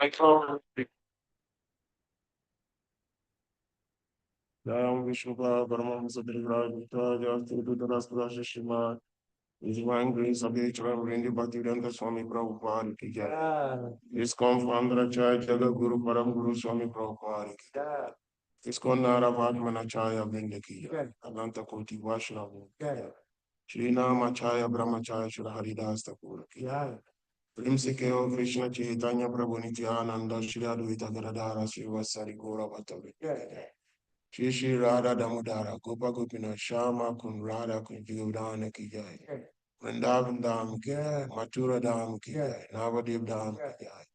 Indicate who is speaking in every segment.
Speaker 1: I can't. Nam Vishnupa Paramahamsa Devraj Gita Jasti Dutarastra Srimad. His divine grace of the Reverend Bhaktivedanta Swami Prabhupada ki jai. ISKCON founder Acharya Jagat Guru Param Guru Swami Prabhupada ki jai. ISKCON Naravatmana Acharya Vrinda ki jai. Adanta Koti Vaishnava ki jai. Shri Nam Acharya Brahmacharya Shri Haridas Thakur ki jai. प्रेम से केवल कृष्ण चैतन्य प्रभु नित्यानंद श्री अद्वैत गदाधर श्रीवासादि गौर भक्तवृंद श्री श्री राधा दामोदर गोपा गोपीनाथ श्यामा कुंज राधा कुंज जगदान की जय वृंदावन धाम की जय मथुरा धाम की जय नवद्वीप धाम की जय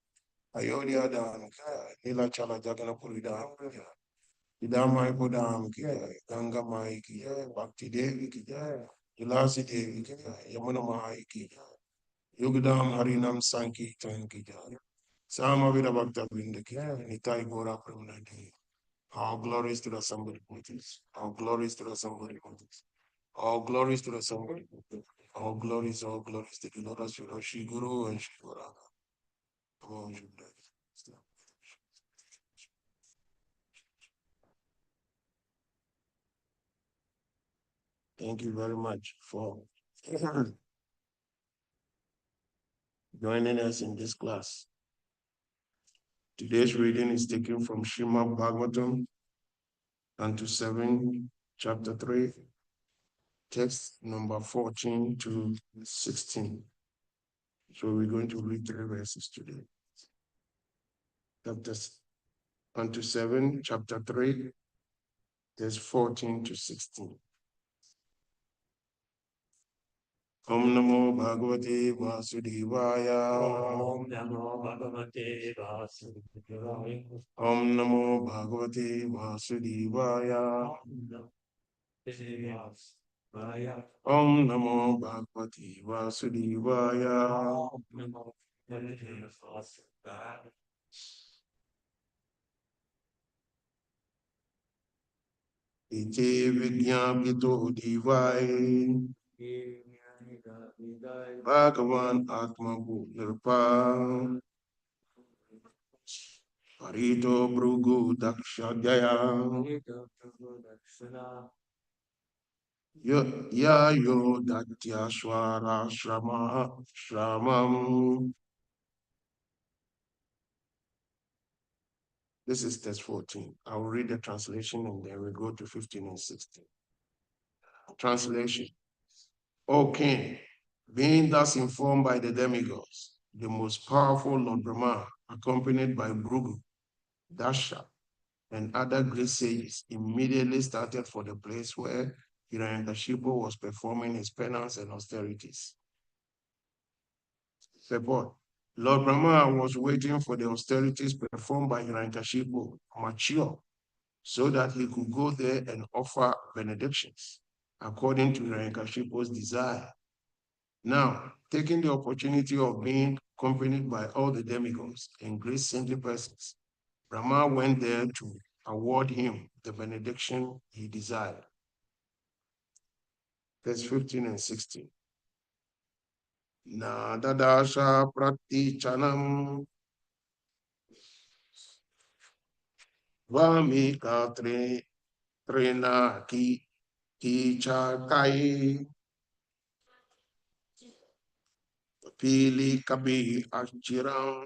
Speaker 1: अयोध्या धाम की जय नीलाचल जगन्नाथपुरी धाम की जय सीतामाईपुर धाम की जय गंगा माई की जय भक्ति देवी की जय तुलसी देवी की जय यमुना माई की जय Yugdam Harinam Sankirtan ki jai. Samavira Bhakta Vrinda ki jai. Nitai Gora Pramanandi. All glories to the Sambhari Bhuttis. All glories to the Sambhari Bhuttis. All glories to the Sambhari Bhuttis. All glories to the Lord of Shri Guru and Shri Guranga. Thank you very much for joining us in this class. Today's reading is taken from Srimad Bhagavatam, Canto 7, Chapter 3, text number 14 to 16. So we're going to read 3 verses today. Canto 7, Chapter 3, text 14 to 16. Om Namo Bhagavate Vasudevaya.
Speaker 2: Om Namo Bhagavate Vasudevaya.
Speaker 1: Om Namo Bhagavate Vasudevaya. Om Namo Bhagavate Vasudevaya. Ite Vigyapito Divai. Bhagavan Atma Nirpa. Parito Brugu Dakshadaya. Yo Datya Swara Shramam. This is text 14. I will read the translation and then we go to 15 and 16. Translation. O King, being thus informed by the demigods, the most powerful Lord Brahma, accompanied by Bhrigu, Dasha, and other great sages, immediately started for the place where Hiranyakashipu was performing his penance and austerities. Purport. Lord Brahma was waiting for the austerities performed by Hiranyakashipu mature, so that he could go there and offer benedictions, according to Hiranyakashipu's desire. Now, taking the opportunity of being accompanied by all the demigods and great saintly persons, Brahma went there to award him the benediction he desired. Verse 15 and 16. Nadadasha pratichanam vamika trena ki chakai pili kabi achiram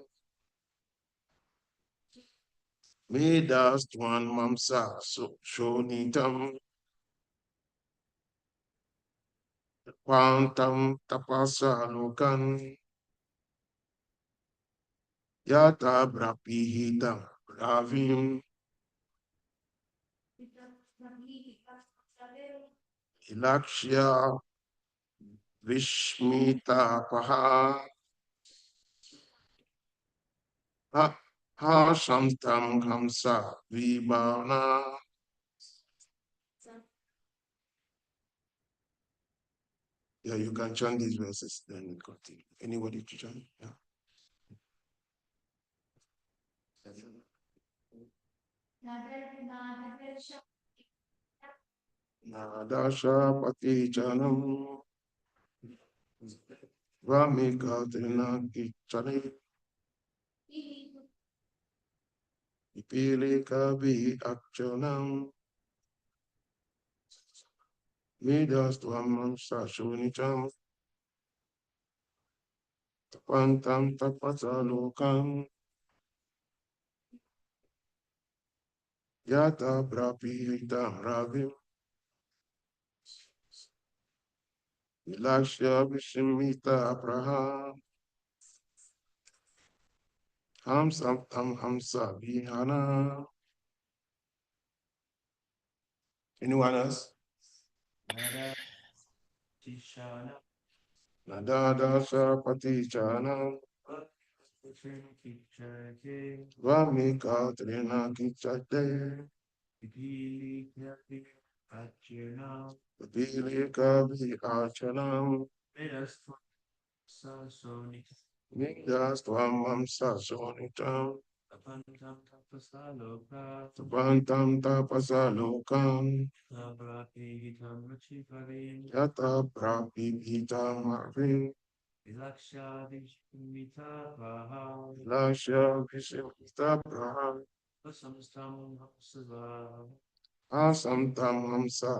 Speaker 1: medas twan mamsa shonitam Quantum tapasa lokan yata brapihitam ravim ilakshya vishmita paha ha shantam hamsa vibhana. Yeah, you can chant these verses, then we continue. Anybody to chant? Yeah. Nadasha pati chanam vamika trina kichane Ipilikabi Akchonam Midas Twamam Sashunitam Tapantam Tapasalokam Yata Prapihita Ravim Vilakshya Vishimita Abraham Hamsam Tam Hamsa Vihana. Anyone else? Nadada Sapati Chana Vamika Trina Kichate Vilika Vi Achanam Midas Twamam Sasonitam Tapantam Tapasalokam Yata Prabhitam Marvin Lakshya Vishimita Braham Asamtam Hamsa.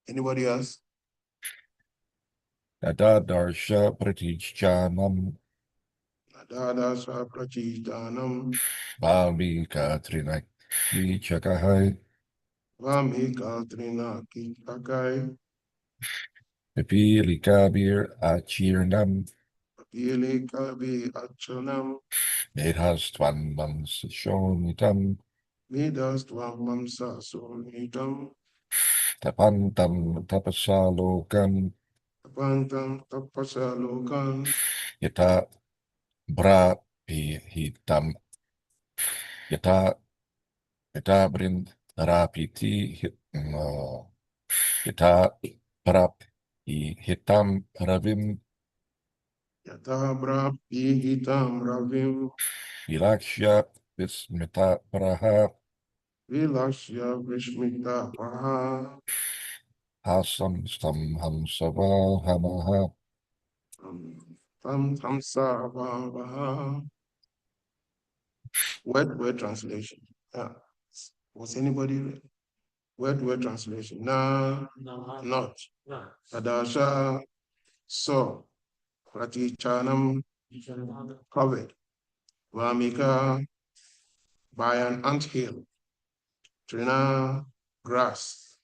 Speaker 1: Anybody else?
Speaker 3: Nadadarsha Pratichanam
Speaker 1: Nadada Saprachitanam
Speaker 3: Vamika Trinaki Chakahai
Speaker 1: Vamika Trina Kitakai
Speaker 3: Pipilikabir Achirnam
Speaker 1: Apili Kabi Achanam
Speaker 3: Medhastvan Shonitam
Speaker 1: Midas Twamamsa Sunitam
Speaker 3: Tapantam Tapasalokam
Speaker 1: Tapantam Tapasalokam
Speaker 3: Yata Bra Hitam Yata Yata Brind Rapiti Yata Prap Hitam Ravim
Speaker 1: Yata Brabhihitam Ravim
Speaker 3: Vilakshya Vismita Praha
Speaker 1: Vilashya Vishmita Paha
Speaker 3: Hasam Stamham Savahamaha
Speaker 1: Tam Tamsa Vaha. Word translation. Yeah. Was anybody ready? Word translation. Not. Adasha, so, Pratichanam, covered. Vamika, by an anthill. Trina, grass.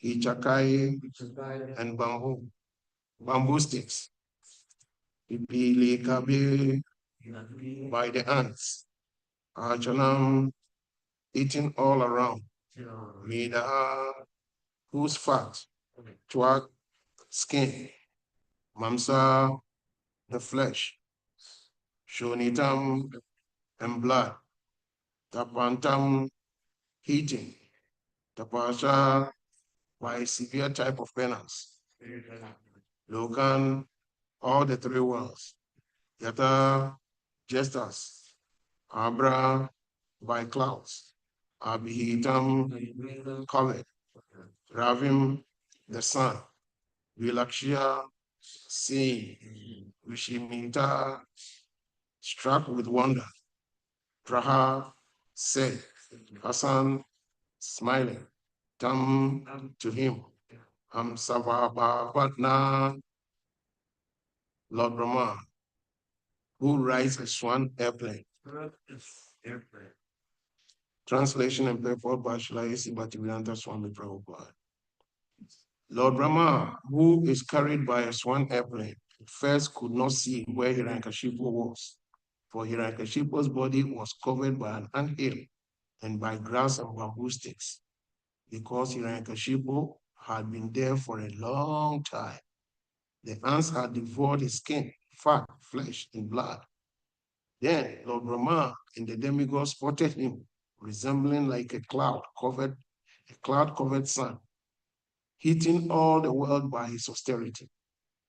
Speaker 1: Hichakai, and bamboo sticks. Pipili kabi, by the ants. Achanam, eating all around. Mida, whose fat. Twag, skin. Mamsa, the flesh. Shonitam, and blood. Tapantam, heating. Tapasha, by a severe type of penance. Lokan, all the three worlds. Yata, just as. Abra, by clouds. Abhihitam, covered. Ravim, the sun. Vilakshya, seeing. Vishimita, struck with wonder. Praha, said. Hassan, smiling. Tam, to him. Amsavabhavatna, Lord Brahma, who rides a swan airplane. Translation and purport by Shri Bhaktivedanta Swami Prabhupada. Lord Brahma, who is carried by a swan airplane, first could not see where Hiranyakashipu was, for Hiranyakashipu's body was covered by an anthill and by grass and bamboo sticks, because Hiranyakashipu had been there for a long time. The ants had devoured his skin, fat, flesh, and blood. Then Lord Brahma and the demigod spotted him, resembling like a cloud-covered sun, heating all the world by his austerity.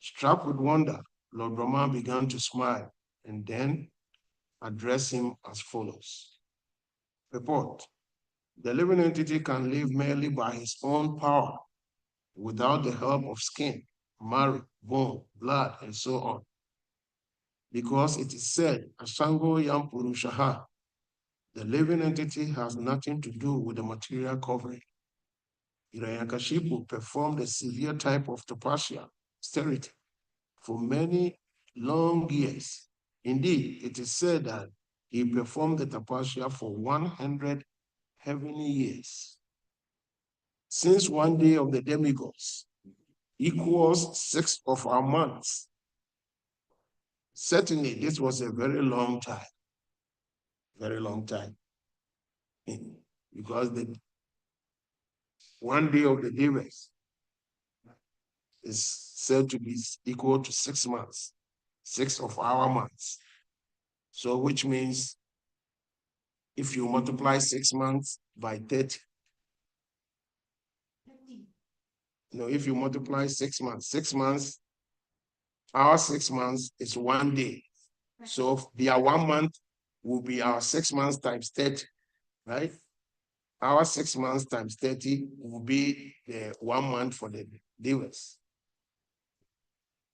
Speaker 1: Struck with wonder, Lord Brahma began to smile and then address him as follows. Report. The living entity can live merely by his own power, without the help of skin, marrow, bone, blood, and so on. because it is said, Asango Yam Purushaha, the living entity has nothing to do with the material covering. Hiranyakashipu performed a severe type of tapasya, austerity, for many long years. Indeed, it is said that he performed the tapasya for 100 heavenly years. Since one day of the demigods equals 6 of our months, certainly this was a very long time, because the one day of the devas is said to be equal to 6 months, 6 of our months. So which means if you multiply 6 months by 30, if you multiply 6 months, our 6 months is 1 day. So their 1 month will be our 6 months times 30, right? Our 6 months times 30 will be the 1 month for the devas,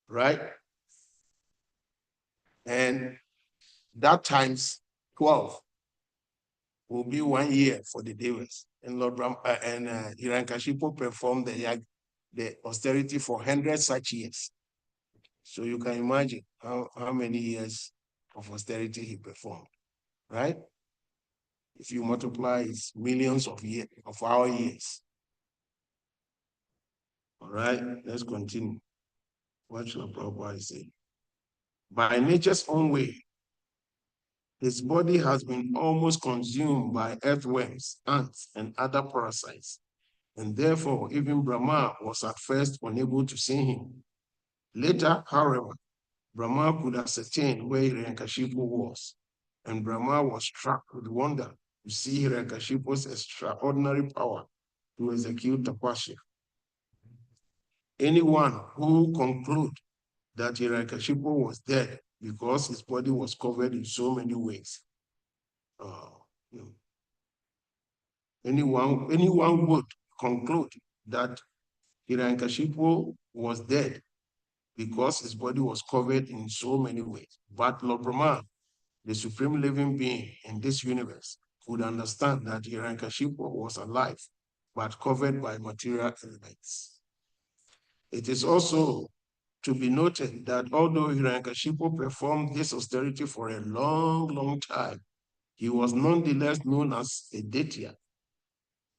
Speaker 1: right? And that times 12 will be 1 year for the devas. And Lord Hiranyakashipu performed the austerity for 100 such years. So you can imagine how many years of austerity he performed, right? If you multiply, it's millions of years of our years. All right, let's continue. What shall Prabhupada say? By nature's own way, his body has been almost consumed by earthworms, ants, and other parasites, and therefore even Brahma was at first unable to see him. Later, however, Brahma could ascertain where Hiranyakashipu was, and Brahma was struck with wonder to see Hiranyakashipu's extraordinary power to execute tapasya. Anyone who concludes that Hiranyakashipu was dead because his body was covered in so many ways, anyone would conclude that Hiranyakashipu was dead because his body was covered in so many ways. But Lord Brahma, the supreme living being in this universe, could understand that Hiranyakashipu was alive, but covered by material elements. It is also to be noted that although Hiranyakashipu performed this austerity for a long, long time, he was nonetheless known as a Daitya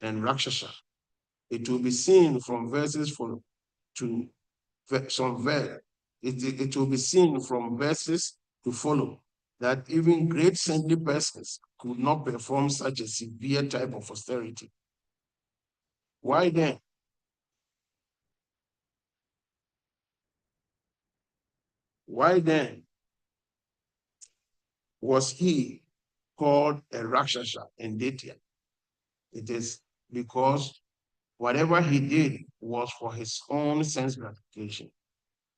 Speaker 1: and Rakshasa. It will be seen from verses it will be seen from verses to follow that even great saintly persons could not perform such a severe type of austerity. Why then? Why then was he called a Rakshasa and Daitya? It is because whatever he did was for his own sense gratification.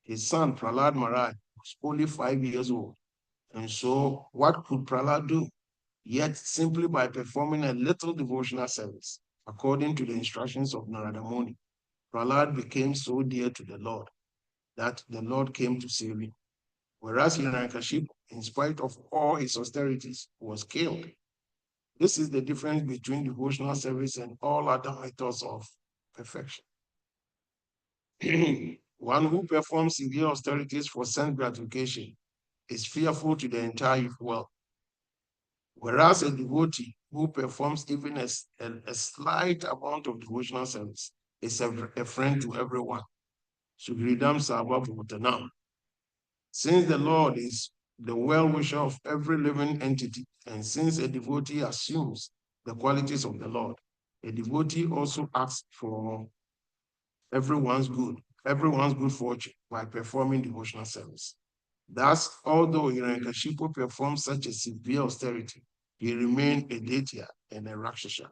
Speaker 1: His son, Prahlad Maharaj, was only 5 years old. And so what could Prahlad do? Yet simply by performing a little devotional service, according to the instructions of Narada Muni, Prahlad became so dear to the Lord that the Lord came to save him. Whereas Hiranyakashipu, in spite of all his austerities, was killed. This is the difference between devotional service and all other methods of perfection. One who performs severe austerities for sense gratification is fearful to the entire world. Whereas a devotee who performs even a slight amount of devotional service is a friend to everyone. Sugridam Sabha Bhutanam. Since the Lord is the well-wisher of every living entity, and since a devotee assumes the qualities of the Lord, a devotee also asks for everyone's good fortune by performing devotional service. Thus, although Hiranyakashipu performed such a severe austerity, he remained a Daitya and a Rakshasa.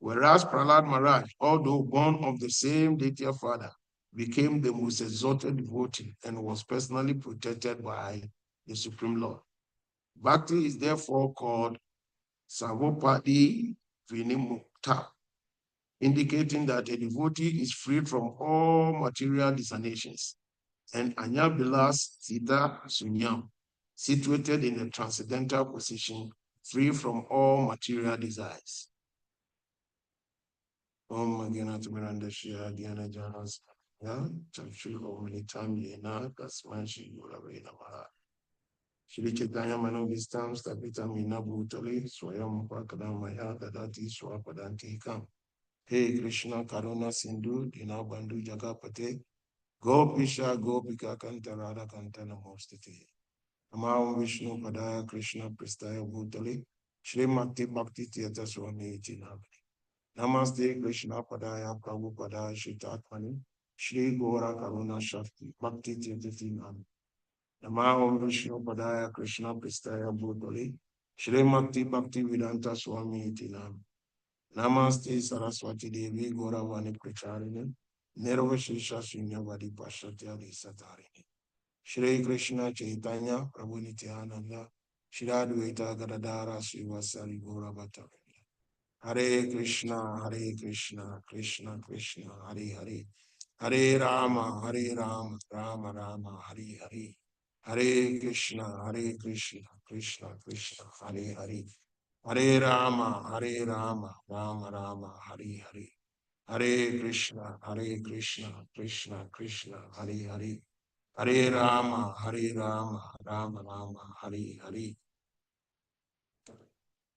Speaker 1: Whereas Prahlad Maharaj, although born of the same Daitya father, became the most exalted devotee and was personally protected by the Supreme Lord. Bhakti is therefore called Savopadi Vinimukta, indicating that a devotee is freed from all material designations, and Anyabilas Sita Sunyam, situated in a transcendental position, free from all material desires. Om Magana to Miranda Shia, Diana Janas, Chachu, Omilitam, Yena, Kasmanshi, Yulavena Maha. Shri Chaitanya Manovistam, Stapita Mina Bhutali, Swayam Pakadamaya, Dadati Swapadanti Kam. Hey Krishna Karuna Sindhu, Dina Bandhu Jagapate, Gopisha Gopika Kanta Radha Kanta Namostite. Namo Vishnu Padaya Krishna Pristaya Bhutali, Srimati Bhakti Tiyata Swami Itinabhi. Namaste Krishna Padaya Prabhupada Shitatmani, Shri Gora Karuna Shakti, Bhakti Tiyatatinam. Namo Vishnu Padaya Krishna Pristaya Bhutali, Srimati Bhakti Vedanta Swami Itinam. Namaste Saraswati Devi Goravani Pracharini, Nirvashisha Shunyavadi Pashatyadi Satarini. Shri Krishna Chaitanya Prabhu Nityananda, Shri Advaita Gadadara Srivasari Gauravata. Hare Krishna, Krishna Krishna, Hare Hare. Hare Rama, Rama Rama, Hare Hare. Hare Krishna, Krishna Krishna, Hare Hare. Hare Rama, Rama Rama, Hare Hare. Hare Krishna, Krishna Krishna, Hare Hare. Hare Rama, Rama Rama, Hare Hare.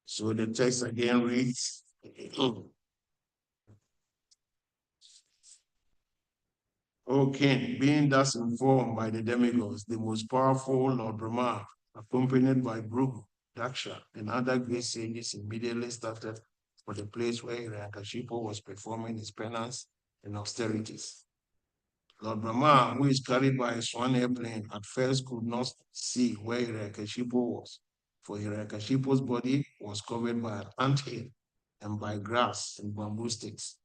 Speaker 1: So the text again reads, O king, being thus informed by the demigods, the most powerful Lord Brahma, accompanied by Bhrigu, Daksha, and other great sages, immediately started for the place where Hiranyakashipu was performing his penance and austerities. Lord Brahma, who is carried by a swan airplane, at first could not see where Hiranyakashipu was, for Hiranyakashipu's body was covered by an anthill and by grass and bamboo sticks.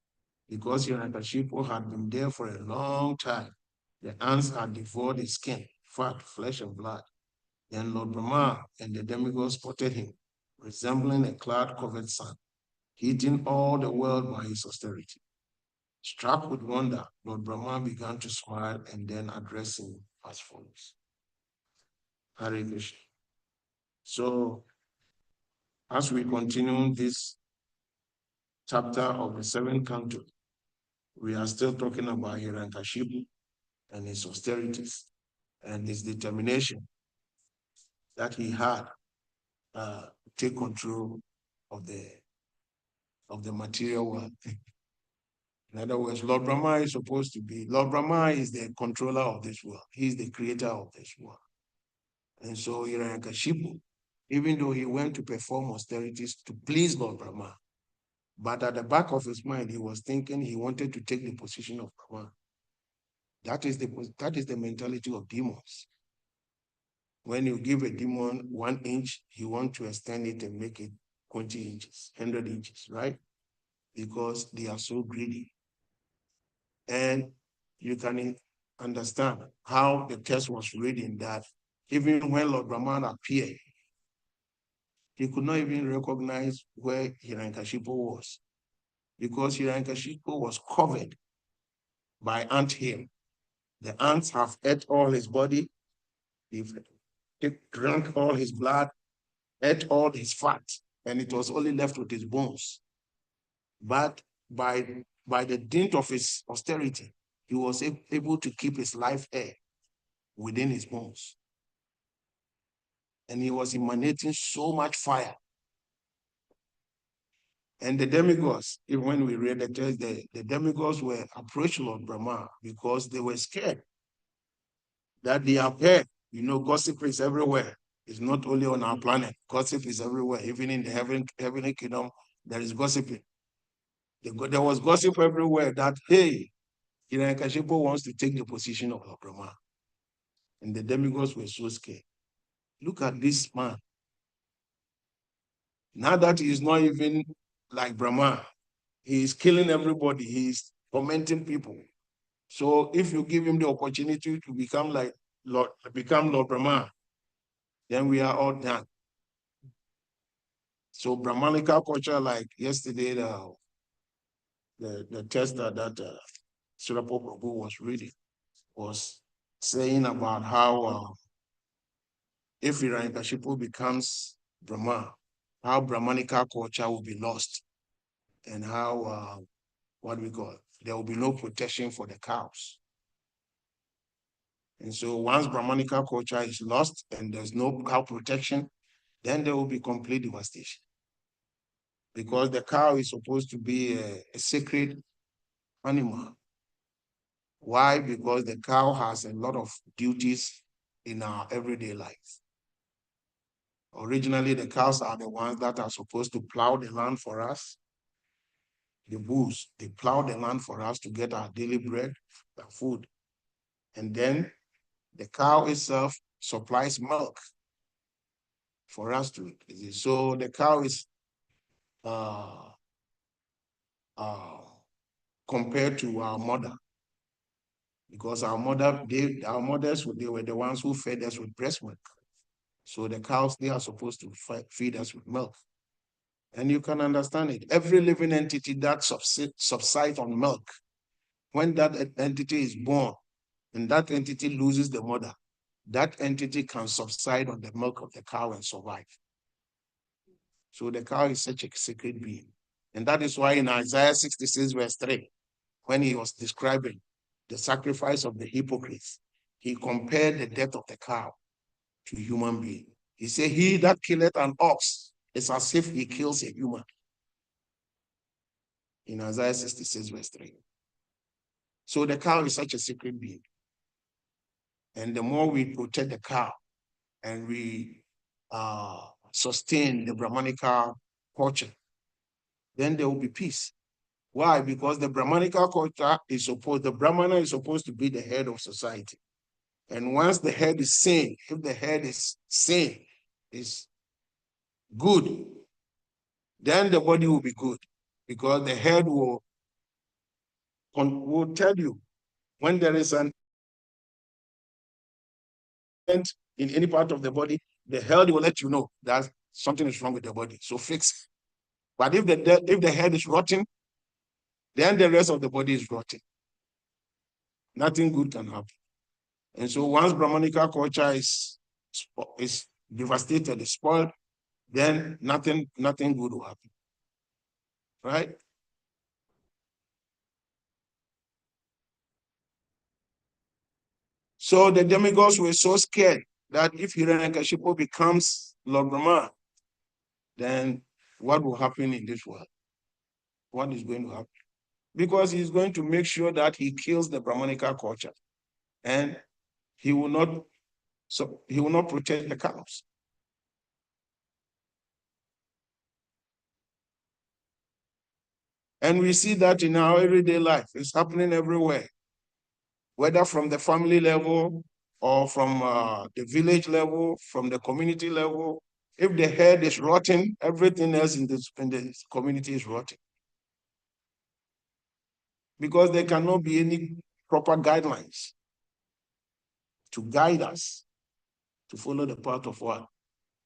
Speaker 1: Because Hiranyakashipu had been there for a long time, the ants had devoured his skin, fat, flesh, and blood. Then Lord Brahma and the demigods spotted him, resembling a cloud-covered sun, heating all the world by his austerity. Struck with wonder, Lord Brahma began to smile and then address him as follows. Hare Krishna. So, as we continue this chapter of the seventh canto, we are still talking about Hiranyakashipu and his austerities and his determination that he had to take control of the material world. In other words, Lord Brahma is supposed to be, Lord Brahma is the controller of this world. He's the creator of this world. And so Hiranyakashipu, even though he went to perform austerities to please Lord Brahma, but at the back of his mind, he was thinking he wanted to take the position of Brahma. That is the mentality of demons. When you give a demon 1 inch, he wants to extend it and make it 20 inches, 100 inches, right? Because they are so greedy. And you can understand how the text was reading that even when Lord Brahman appeared, he could not even recognize where Hiranyakashipu was, because Hiranyakashipu was covered by anthill. The ants have ate all his body, they've drank all his blood, ate all his fat, and it was only left with his bones. But by the dint of his austerity, he was able to keep his life air within his bones. And he was emanating so much fire. And the demigods, even when we read the text, the demigods were approaching Lord Brahma because they were scared that they appear, gossip is everywhere. It's not only on our planet. Gossip is everywhere. Even in the heavenly kingdom, there is gossiping. There was gossip everywhere that, hey, Hiranyakashipu wants to take the position of Lord Brahma. And the demigods were so scared. Look at this man. Now that he is not even like Brahma, he is killing everybody. He is tormenting people. So if you give him the opportunity to become Lord Brahma, then we are all done. So Brahmanical culture, like yesterday, the text that Srila Prabhu was reading was saying about how if Hiranyakashipu becomes Brahma, how Brahmanical culture will be lost, and how, what we call, there will be no protection for the cows. And so once Brahmanical culture is lost and there's no cow protection, then there will be complete devastation. Because the cow is supposed to be a sacred animal. Why? Because the cow has a lot of duties in our everyday life. Originally, the cows are the ones that are supposed to plow the land for us. The bulls, they plow the land for us to get our daily bread, our food. And then the cow itself supplies milk for us to eat. So the cow is uh, compared to our mother, because our mothers, they were the ones who fed us with breast milk. So the cows, they are supposed to feed us with milk. And you can understand it. Every living entity that subsides on milk, when that entity is born and that entity loses the mother, that entity can subside on the milk of the cow and survive. So the cow is such a sacred being. And that is why in Isaiah 66 verse 3, when he was describing the sacrifice of the hypocrites, he compared the death of the cow to a human being. He said, he that killeth an ox is as if he kills a human. In Isaiah 66 verse 3. So the cow is such a sacred being. And the more we protect the cow and we sustain the Brahmanical culture, then there will be peace. Why? Because the Brahmanical culture the Brahmana is supposed to be the head of society. And once the head is sane, if the head is sane, is good, then the body will be good. Because the head will tell you when there is an in any part of the body, the head will let you know that something is wrong with the body. So fix it. But if the head is rotten, then the rest of the body is rotten. Nothing good can happen. And so once Brahmanical culture is devastated, is spoiled, then nothing good will happen. Right? So the demigods were so scared that if Hiranyakashipu becomes Lord Brahma, then what will happen in this world? What is going to happen? Because he's going to make sure that he kills the Brahmanical culture, and he will not protect the cows. And we see that in our everyday life. It's happening everywhere, whether from the family level or from the village level, from the community level. If the head is rotten, everything else in the community is rotten. Because there cannot be any proper guidelines to guide us to follow the path of what?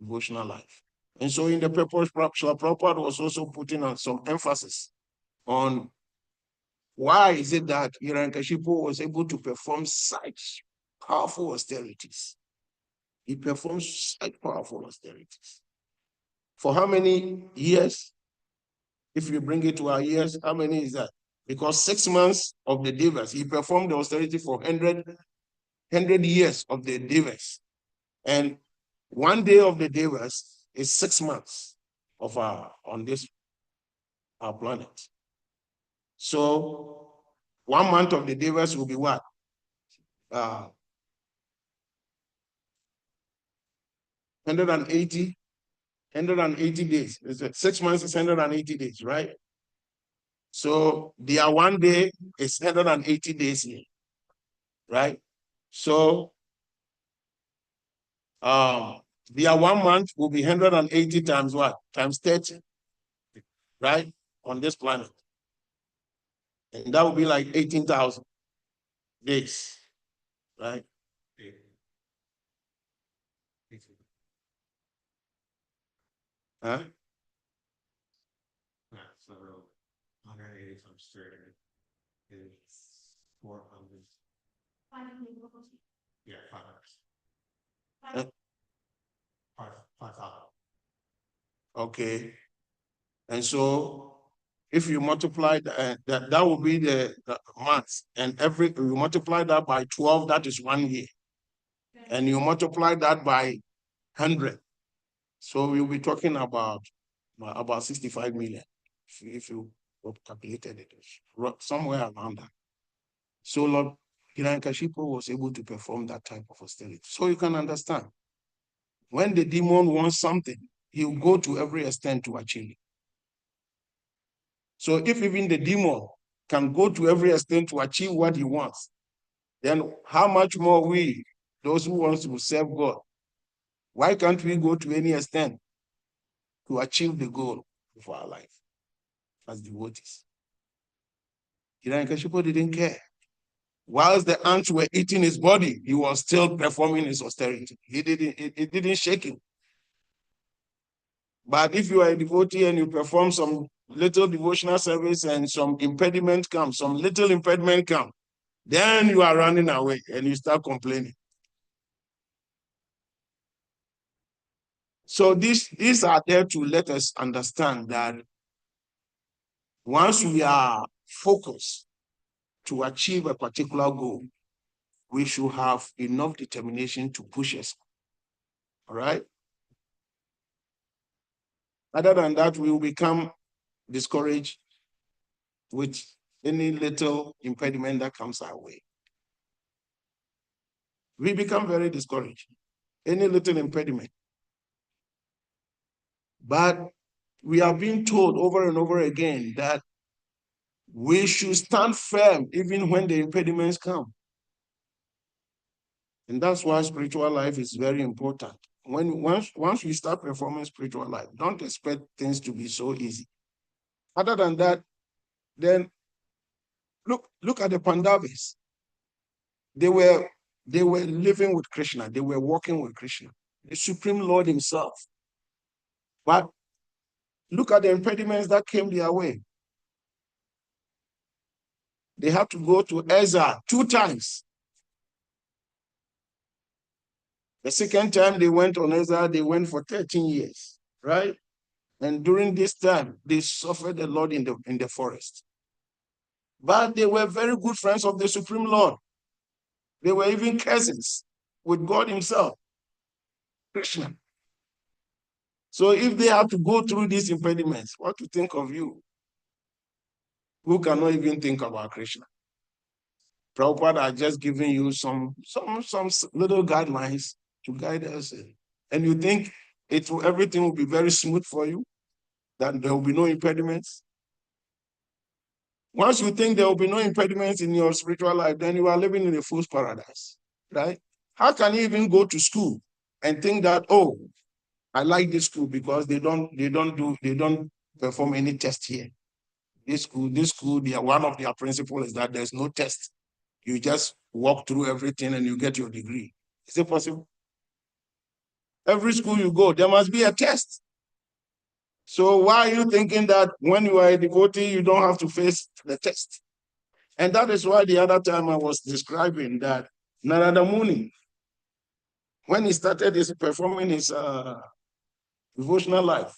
Speaker 1: Devotional life. And so in the purpose, Srila Prabhupada was also putting on some emphasis on why is it that Hiranyakashipu was able to perform such powerful austerities. He performs such powerful austerities. For how many years? If you bring it to our years, how many is that? Because 6 months of the Devas, he performed the austerity for 100 years of the Devas. And 1 day of the Devas is 6 months of on this our planet. So 1 month of the Devas will be what? 180 days. 6 months is 180 days, right? So their 1 day is 180 days here, right? So their 1 month will be 180 times what? Times 30, right? On this planet. And that would be like 18,000 days, right? Huh?
Speaker 2: So 180 times 30 is 400. Yeah, 5 hours.
Speaker 1: Okay. And so if you multiply that will be the months. And you multiply that by 12, that is 1 year. And you multiply that by 100. So we'll be talking about 65 million. If you calculated it, somewhere around that. So Lord Hiranyakashipu was able to perform that type of austerity. So you can understand, when the demon wants something, he'll go to every extent to achieve it. So if even the demon can go to every extent to achieve what he wants, then how much more we, those who want to serve God, why can't we go to any extent to achieve the goal of our life as devotees? Hiranyakashipu didn't care. Whilst the ants were eating his body, he was still performing his austerity. It didn't shake him. But if you are a devotee and you perform some little devotional service and some impediment comes, some little impediment comes, then you are running away and you start complaining. So these are there to let us understand that once we are focused to achieve a particular goal, we should have enough determination to push us. All right? Other than that, we will become discouraged with any little impediment that comes our way. We become very discouraged. Any little impediment. But we are being told over and over again that we should stand firm even when the impediments come. And that's why spiritual life is very important. Once we start performing spiritual life, don't expect things to be so easy. Other than that, then look at the Pandavas. They were living with Krishna. They were walking with Krishna, the Supreme Lord himself. But look at the impediments that came their way. They had to go to Ezra 2 times. The second time they went on Ezra, they went for 13 years, right? And during this time, they suffered a lot in the forest. But they were very good friends of the Supreme Lord. They were even cousins with God himself, Krishna. So if they have to go through these impediments, what to think of you, who cannot even think about Krishna? Prabhupada are just giving you some little guidelines to guide us in. And you think everything will be very smooth for you, that there will be no impediments? Once you think there will be no impediments in your spiritual life, then you are living in a fool's paradise, right? How can you even go to school and think that, oh, I like this school because they don't perform any test here. This school, one of their principles is that there's no test. You just walk through everything and you get your degree. Is it possible? Every school you go, there must be a test. So why are you thinking that when you are a devotee, you don't have to face the test? And that is why the other time I was describing that Narada Muni, when he started performing his devotional life,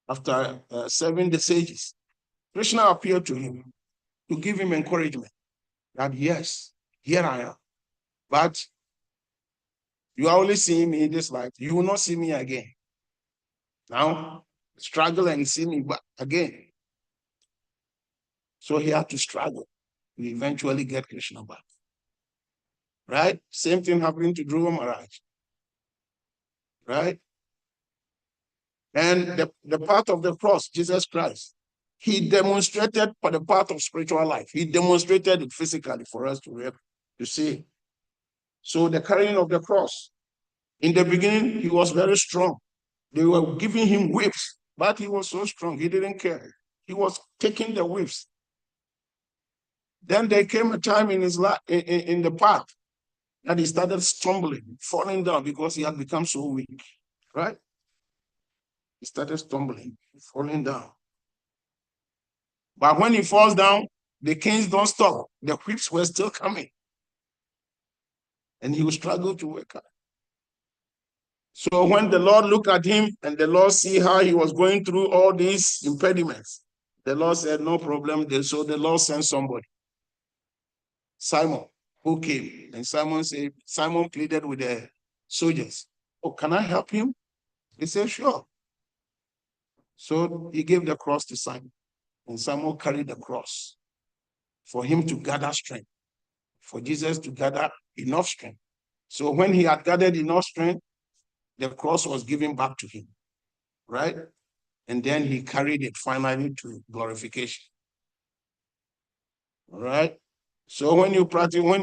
Speaker 1: after serving the sages, Krishna appeared to him to give him encouragement that yes, here I am. But you are only seeing me in this life. You will not see me again. Now, struggle and see me back again. So he had to struggle to eventually get Krishna back. Right? Same thing happened to Dhruva Maharaj. Right? And the path of the cross, Jesus Christ, he demonstrated for the path of spiritual life. He demonstrated it physically for us to see. So the carrying of the cross, in the beginning, he was very strong. They were giving him whips, but he was so strong, he didn't care. He was taking the whips. Then there came a time in his life, in the path, that he started stumbling, falling down because he had become so weak, right? He started stumbling, falling down. But when he falls down, the canes don't stop. The whips were still coming. And he would struggle to wake up. So when the Lord looked at him and the Lord see how he was going through all these impediments, the Lord said, no problem. So the Lord sent somebody, Simon, who came. And Simon pleaded with the soldiers, oh, can I help him? They said, sure. So he gave the cross to Simon. And Simon carried the cross for him to gather strength, for Jesus to gather enough strength. So when he had gathered enough strength, the cross was given back to him, right? And then he carried it finally to glorification. All right? So when you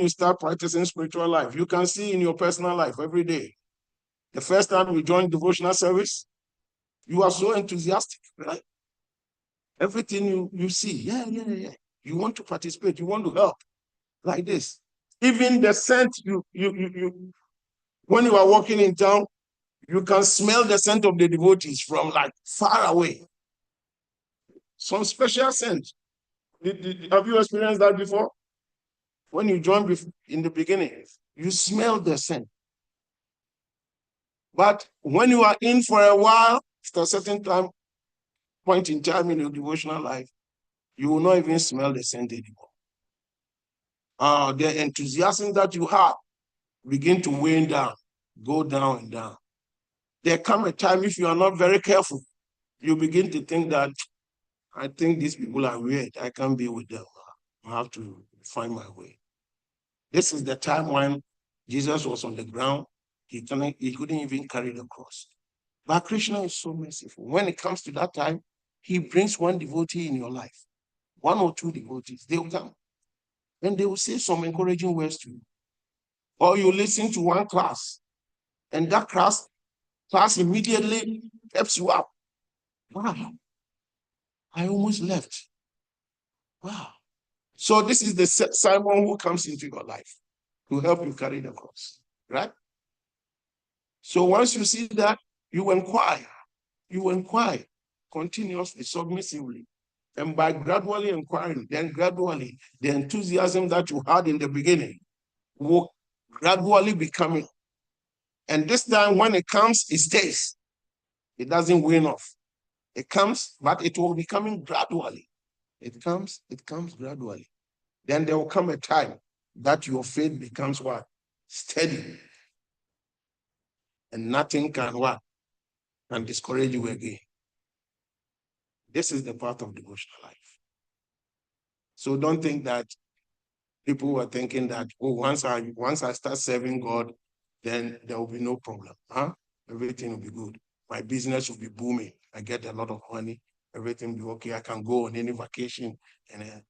Speaker 1: start practicing spiritual life, you can see in your personal life every day. The first time we joined devotional service, you are so enthusiastic, right? Everything you see, yeah. You want to participate, you want to help, like this. Even the scent when you are walking in town, you can smell the scent of the devotees from like far away. Some special scent. Have you experienced that before? When you join in the beginning, you smell the scent. But when you are in for a while, after a certain point in time in your devotional life, you will not even smell the scent anymore. The enthusiasm that you have begin to wane down, go down and down. There come a time, if you are not very careful, you begin to think that, I think these people are weird. I can't be with them. I have to find my way. This is the time when Jesus was on the ground. He couldn't even carry the cross. But Krishna is so merciful. When it comes to that time, he brings one devotee in your life, one or two devotees. They will come and they will say some encouraging words to you. Or you listen to one class, and that class immediately helps you up. Wow, I almost left. Wow. So this is the Simon who comes into your life to help you carry the cross, right? So once you see that, you inquire continuously, submissively. And by gradually inquiring, then gradually, the enthusiasm that you had in the beginning will gradually be coming. And this time when it comes, it stays. It doesn't wane off. It comes, but it will be coming gradually. It comes gradually. Then there will come a time that your faith becomes what? Steady. And nothing can what? Can discourage you again. This is the path of devotional life. So don't think that people were thinking that, oh, once I start serving God, then there will be no problem. Everything will be good. My business will be booming. I get a lot of money. Everything will be okay. I can go on any vacation. And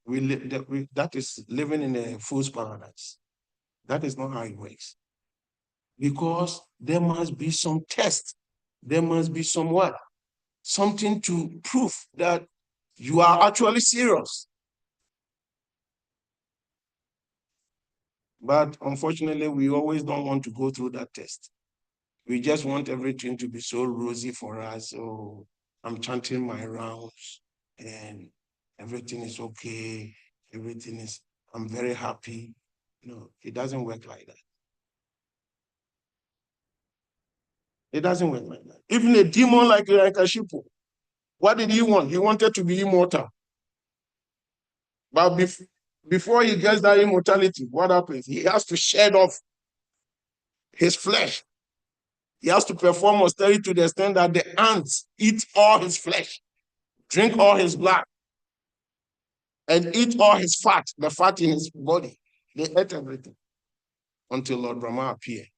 Speaker 1: that is living in a fool's paradise. That is not how it works. Because there must be some test. There must be some what? Something to prove that you are actually serious. But unfortunately, we always don't want to go through that test. We just want everything to be so rosy for us. Oh, I'm chanting my rounds and everything is okay. I'm very happy. No, it doesn't work like that. It doesn't work like that. Even a demon like a sheep, what did he want? He wanted to be immortal. But before he gets that immortality, what happens? He has to shed off his flesh. He has to perform austerity to the extent that the ants eat all his flesh, drink all his blood, and eat all his fat, the fat in his body. They ate everything until Lord Brahma appeared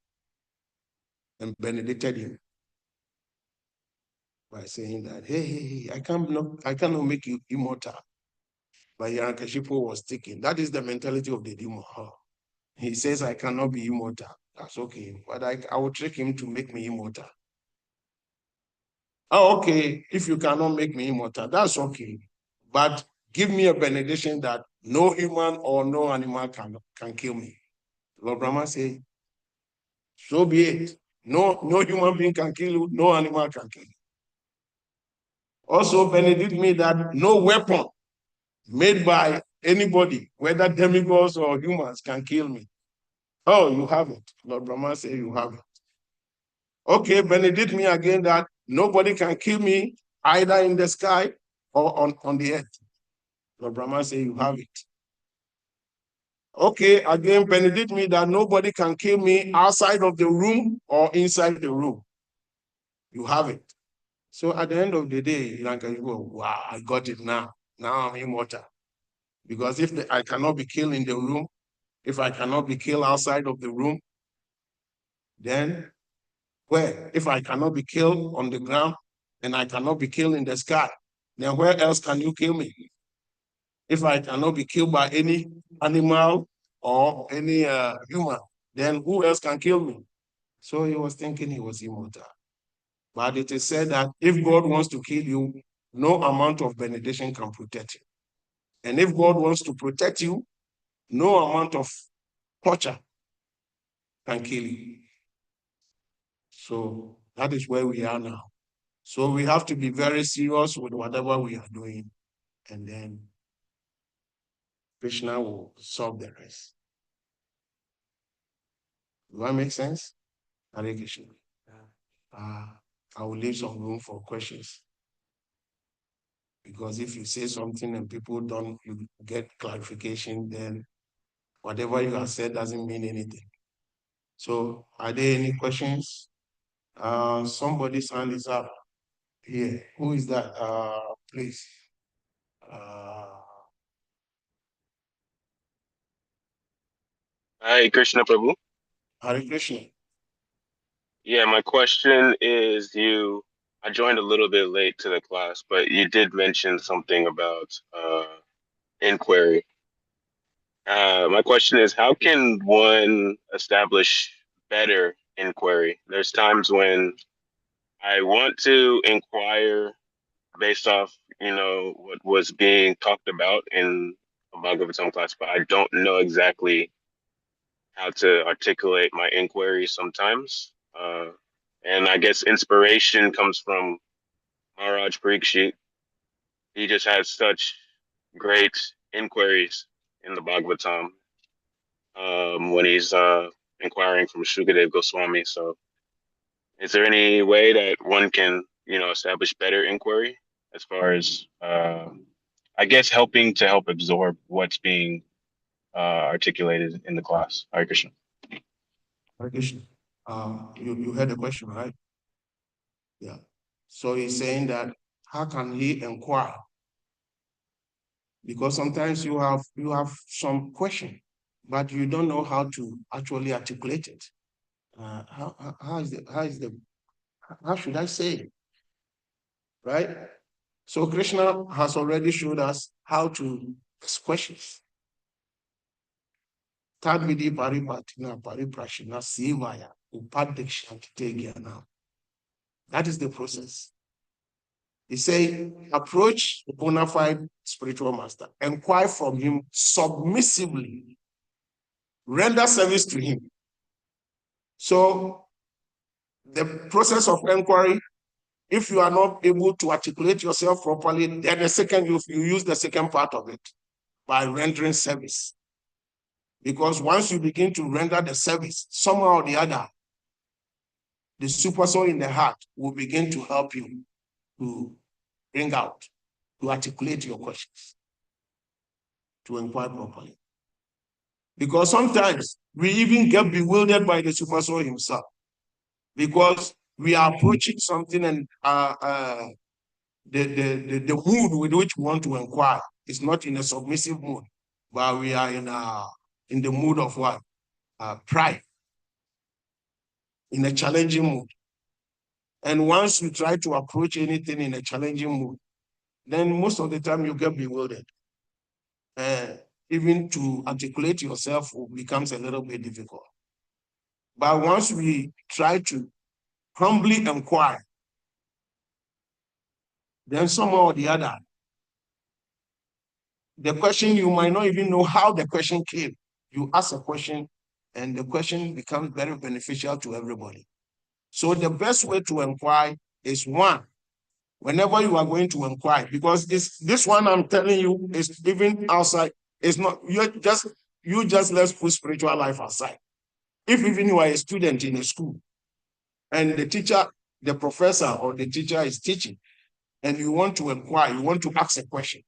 Speaker 1: and benedicted him by saying that, hey, I cannot make you immortal. But Hiranyakashipu was taken. That is the mentality of the demon. He says, I cannot be immortal. That's okay. But I will trick him to make me immortal. Oh, okay. If you cannot make me immortal, that's okay. But give me a benediction that no human or no animal can kill me. Lord Brahma said, so be it. No human being can kill you, no animal can kill you. Also benedict me that no weapon made by anybody, whether demigods or humans, can kill me. Oh, you have it. Lord Brahma said you have it. Okay, benedict me again that nobody can kill me either in the sky or on the earth. Lord Brahma say, you have it. Okay, again, benedict me that nobody can kill me outside of the room or inside the room. You have it. So at the end of the day, you go, wow, I got it now. Now I'm immortal. Because if I cannot be killed in the room, if I cannot be killed outside of the room, then where? If I cannot be killed on the ground and I cannot be killed in the sky, then where else can you kill me? If I cannot be killed by any animal or any human, then who else can kill me? So he was thinking he was immortal. But it is said that if God wants to kill you, no amount of benediction can protect you. And if God wants to protect you, no amount of torture can kill you. So that is where we are now. So we have to be very serious with whatever we are doing, and then Krishna will solve the rest. Does that make sense? Hare Krishna. I will leave some room for questions. Because if you say something and people don't get clarification, then whatever you have said doesn't mean anything. So are there any questions? Somebody's hand is up here. Who is that? Please.
Speaker 4: Hi, Krishna Prabhu.
Speaker 1: Hare Krishna.
Speaker 4: Yeah, my question is I joined a little bit late to the class, but you did mention something about inquiry. My question is, how can one establish better inquiry? There's times when I want to inquire based off, what was being talked about in a Bhagavatam class, but I don't know exactly how to articulate my inquiries sometimes. And I guess inspiration comes from Maharaj Parikshit. He just has such great inquiries in the Bhagavatam when he's inquiring from Shukadev Goswami. So is there any way that one can, establish better inquiry as far as, I guess, helping to help absorb what's being articulated in the class? Hare Krishna.
Speaker 1: Hare Krishna. You heard the question, right? Yeah. So he's saying that how can he inquire? Because sometimes you have some question, but you don't know how to actually articulate it. How should I say it? Right? So Krishna has already showed us how to ask questions. Tadvidi paripatina pariprashina sivaya upadikshantitegiana. That is the process. He said, approach the bona fide spiritual master, inquire from him submissively, render service to him. So the process of inquiry, if you are not able to articulate yourself properly, then the second you use the second part of it by rendering service. Because once you begin to render the service, somehow or the other, the super soul in the heart will begin to help you to bring out, to articulate your questions, to inquire properly. Because sometimes we even get bewildered by the super soul himself, because we are approaching something and the mood with which we want to inquire is not in a submissive mood, but we are in the mood of what? Pride, in a challenging mood. And once you try to approach anything in a challenging mood, then most of the time you get bewildered. Even to articulate yourself becomes a little bit difficult. But once we try to humbly inquire, then somehow or the other, the question, you might not even know how the question came. You ask a question and the question becomes very beneficial to everybody. So the best way to inquire is one, whenever you are going to inquire, because this one I'm telling you is even outside, it's not, you just let's put spiritual life aside. If even you are a student in a school and the teacher, the professor or the teacher is teaching, and you want to inquire, you want to ask a question.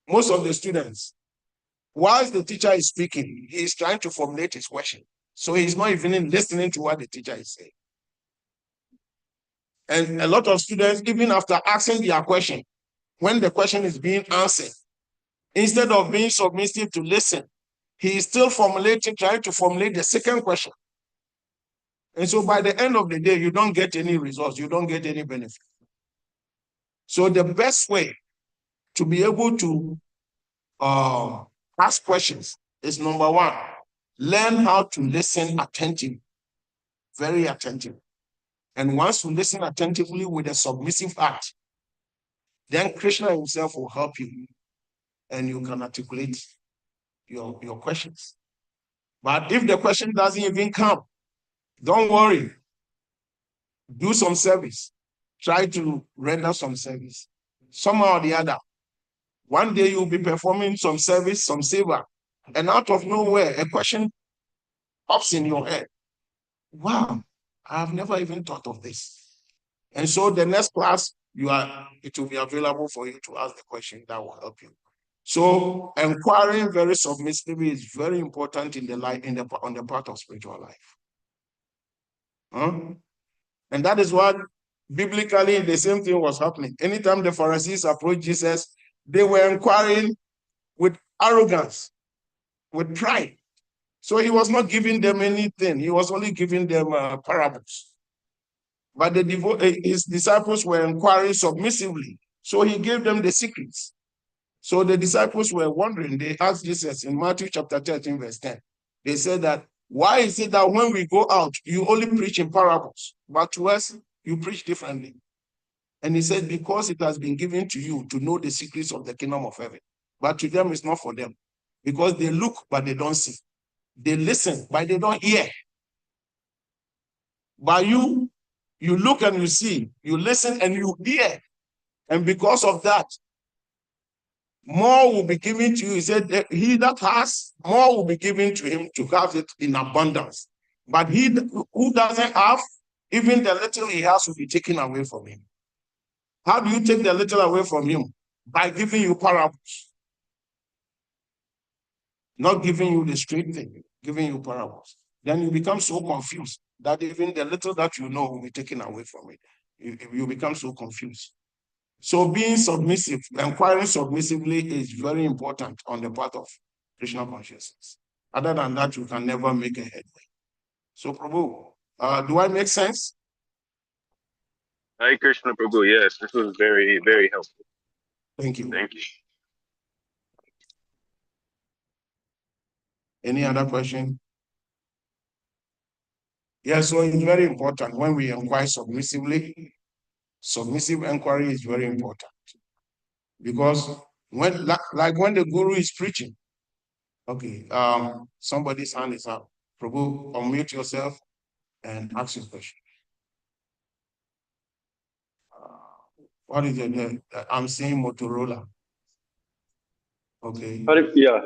Speaker 1: Most of the students, whilst the teacher is speaking, he is trying to formulate his question. So he's not even listening to what the teacher is saying. And a lot of students, even after asking their question, when the question is being answered, instead of being submissive to listen, he is still formulating, trying to formulate the second question. And so by the end of the day, you don't get any results, you don't get any benefit. So the best way to be able to ask questions is, number one, learn how to listen attentively, very attentive. And once you listen attentively with a submissive heart, then Krishna himself will help you and you can articulate your questions. But if the question doesn't even come, don't worry. Do some service. Try to render some service. Somehow or the other, one day you'll be performing some service, some savor, and out of nowhere, a question pops in your head. Wow, I've never even thought of this. And so the next class, it will be available for you to ask the question that will help you. So inquiring very submissively is very important in the life, on the part of spiritual life. And that is what biblically the same thing was happening. Anytime the Pharisees approached Jesus, they were inquiring with arrogance, with pride. So he was not giving them anything. He was only giving them parables. But his disciples were inquiring submissively. So he gave them the secrets. So the disciples were wondering. They asked Jesus in Matthew chapter 13, verse 10. They said that, why is it that when we go out, you only preach in parables, but to us, you preach differently? And he said, because it has been given to you to know the secrets of the kingdom of heaven. But to them, it's not for them. Because they look, but they don't see. They listen, but they don't hear. But you look and you see, you listen and you hear. And because of that, more will be given to you. He said, he that has, more will be given to him to have it in abundance. But he who doesn't have, even the little he has will be taken away from him. How do you take the little away from him? By giving you parables. Not giving you the straight thing, giving you parables. Then you become so confused that even the little that you know will be taken away from it. You become so confused. So being submissive, inquiring submissively is very important on the part of Krishna consciousness. Other than that, you can never make a headway. So Prabhu, do I make sense?
Speaker 4: Hare Krishna Prabhu, yes, this was very, very helpful.
Speaker 1: Thank you.
Speaker 4: Thank you.
Speaker 1: Any other question? Yeah, so it's very important when we inquire submissively. Submissive inquiry is very important. Because when, like when the guru is preaching, okay, somebody's hand is up. Prabhu, unmute yourself and ask your question. What is your name? I'm saying Motorola. Okay.
Speaker 5: Yeah,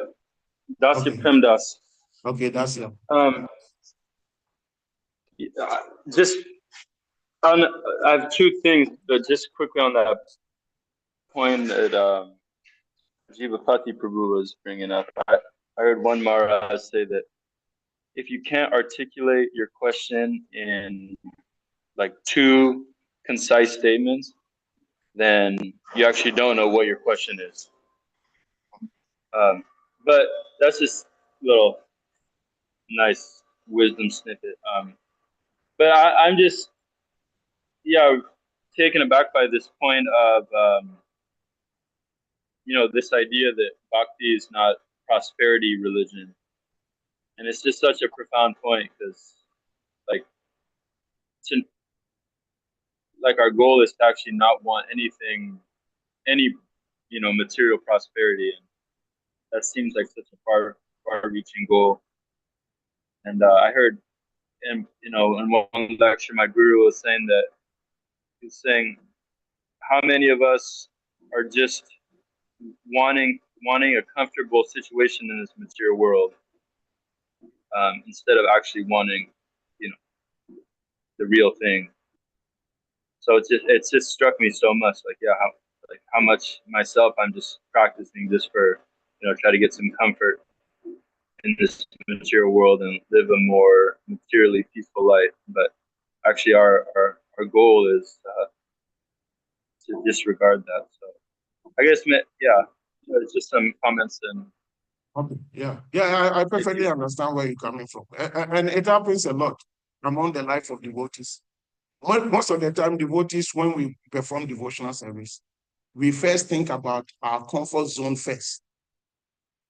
Speaker 5: that's
Speaker 1: Okay.
Speaker 5: Premdas.
Speaker 1: Okay, that's it.
Speaker 5: Just I have two things, but just quickly on that point that Jivapati Prabhu was bringing up. I heard one Maharaj say that if you can't articulate your question in like two concise statements, then you actually don't know what your question is. But that's just a little nice wisdom snippet. But I'm just, taken aback by this point of, this idea that bhakti is not prosperity religion. And it's just such a profound point because, our goal is to actually not want any, material prosperity. And that seems like such a far-reaching goal. And I heard, in one lecture, my guru was saying that how many of us are just wanting a comfortable situation in this material world, instead of actually wanting, the real thing. So it's just struck me so much, like, yeah, how much myself I'm just practicing just for, try to get some comfort in this material world and live a more materially peaceful life. But actually, our goal is to disregard that. So I guess, yeah, it's just some comments and.
Speaker 1: Okay. Yeah. Yeah, I perfectly understand where you're coming from. And it happens a lot among the life of devotees. Most of the time, devotees, when we perform devotional service, we first think about our comfort zone first.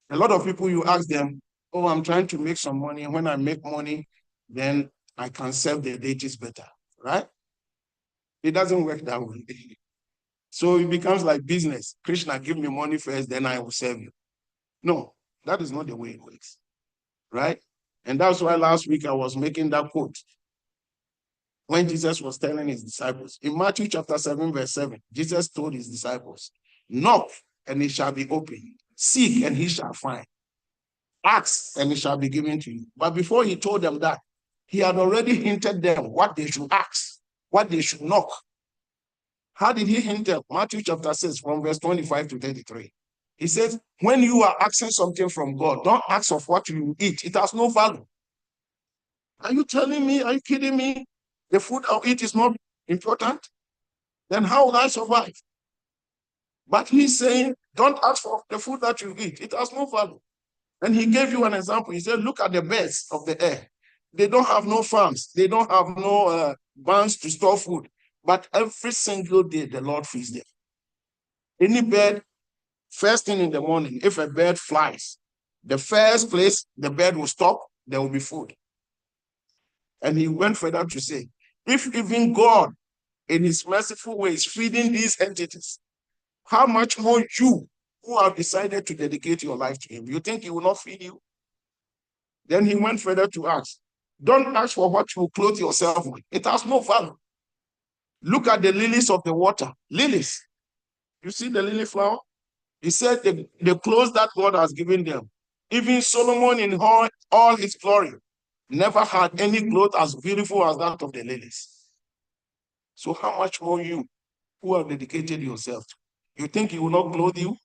Speaker 1: A lot of people, you ask them, oh, I'm trying to make some money. When I make money, then I can serve the deities better, right? It doesn't work that way. So it becomes like business. Krishna, give me money first, then I will serve you. No, that is not the way it works, right? And that's why last week I was making that quote when Jesus was telling his disciples. In Matthew chapter 7, verse 7, Jesus told his disciples, knock and it shall be opened. Seek and he shall find. Ask and it shall be given to you. But before he told them that, he had already hinted them what they should ask, what they should knock. How did he hint them? Matthew chapter 6 from verse 25 to 33. He says, when you are asking something from God, don't ask of what you eat. It has no value. Are you telling me? Are you kidding me? The food I'll eat is not important? Then how will I survive? But he's saying, don't ask for the food that you eat. It has no value. And he gave you an example. He said, look at the birds of the air. They don't have no farms. They don't have no barns to store food. But every single day, the Lord feeds them. Any bird, first thing in the morning, if a bird flies, the first place the bird will stop, there will be food. And he went further to say, if even God, in his merciful way, is feeding these entities, how much more you, who have decided to dedicate your life to him, you think he will not feed you? Then he went further to ask, don't ask for what you clothe yourself with. It has no value. Look at the lilies of the water. Lilies. You see the lily flower? He said the clothes that God has given them. Even Solomon in all his glory never had any clothes as beautiful as that of the lilies. So how much more you, who have dedicated yourself to? You think he will not clothe you?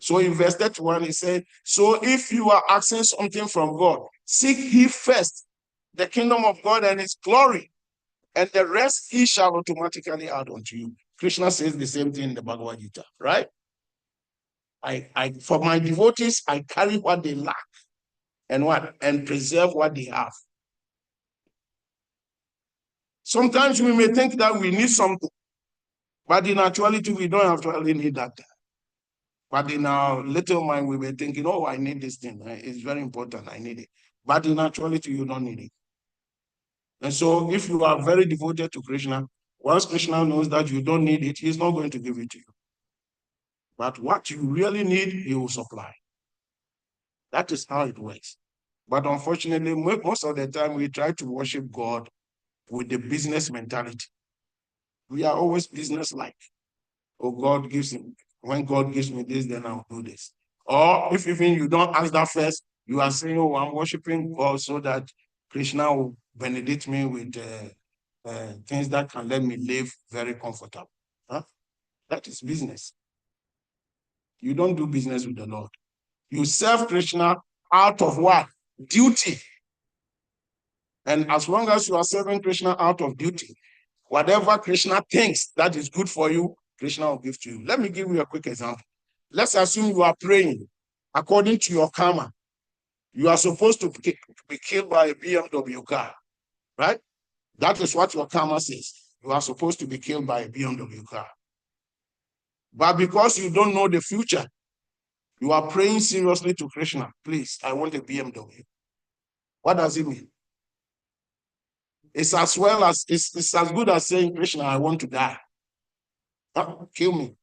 Speaker 1: So in verse 31, he said, so if you are asking something from God, seek ye first the kingdom of God and his glory, and the rest he shall automatically add unto you. Krishna says the same thing in the Bhagavad Gita, right? For my devotees, I carry what they lack and preserve what they have. Sometimes we may think that we need something, but in actuality, we don't actually need that. But in our little mind, we were thinking, oh, I need this thing. It's very important. I need it. But in actuality, you don't need it. And so if you are very devoted to Krishna, once Krishna knows that you don't need it, he's not going to give it to you. But what you really need, he will supply. That is how it works. But unfortunately, most of the time, we try to worship God with the business mentality. We are always business-like. Oh, when God gives me this, then I'll do this. Or if even you don't ask that first, you are saying, oh, I'm worshiping God so that Krishna will benedict me with things that can let me live very comfortable. Huh? That is business. You don't do business with the Lord. You serve Krishna out of what? Duty. And as long as you are serving Krishna out of duty, whatever Krishna thinks that is good for you, Krishna will give to you. Let me give you a quick example. Let's assume you are praying according to your karma. You are supposed to be killed by a BMW car, right? That is what your karma says. You are supposed to be killed by a BMW car. But because you don't know the future, you are praying seriously to Krishna. Please, I want a BMW. What does it mean? It's as good as saying, Krishna, I want to die. Kill me.